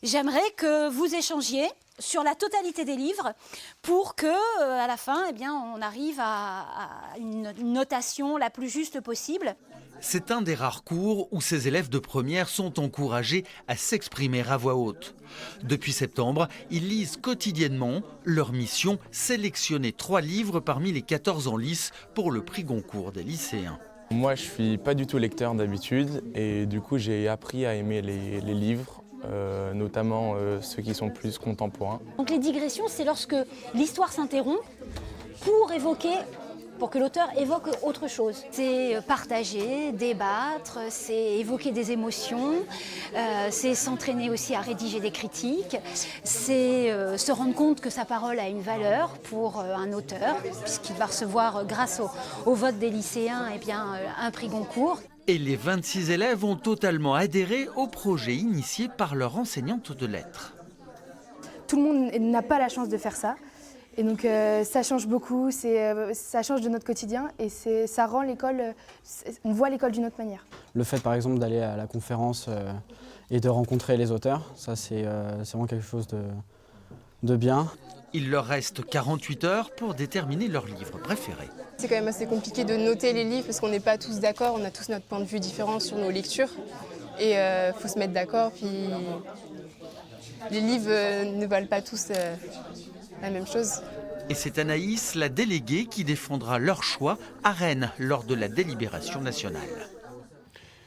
J'aimerais que vous échangiez sur la totalité des livres pour que, à la fin, on arrive à une notation la plus juste possible. C'est un des rares cours où ces élèves de première sont encouragés à s'exprimer à voix haute. Depuis septembre, ils lisent quotidiennement. Leur mission, sélectionner 3 livres parmi les 14 en lice pour le prix Goncourt des lycéens. Moi, je suis pas du tout lecteur d'habitude et du coup, j'ai appris à aimer les livres, notamment ceux qui sont plus contemporains. Donc les digressions, c'est lorsque l'histoire s'interrompt pour que l'auteur évoque autre chose. C'est partager, débattre, c'est évoquer des émotions, c'est s'entraîner aussi à rédiger des critiques, c'est se rendre compte que sa parole a une valeur pour un auteur, puisqu'il va recevoir, grâce au vote des lycéens, un prix Goncourt. Et les 26 élèves ont totalement adhéré au projet initié par leur enseignante de lettres. Tout le monde n'a pas la chance de faire ça. Et donc ça change beaucoup, ça change de notre quotidien et ça rend l'école, on voit l'école d'une autre manière. Le fait par exemple d'aller à la conférence et de rencontrer les auteurs, ça c'est vraiment quelque chose de bien. Il leur reste 48 heures pour déterminer leur livre préféré. C'est quand même assez compliqué de noter les livres parce qu'on n'est pas tous d'accord, on a tous notre point de vue différent sur nos lectures. Et faut se mettre d'accord, puis les livres ne valent pas tous la même chose. Et c'est Anaïs, la déléguée, qui défendra leur choix à Rennes lors de la délibération nationale.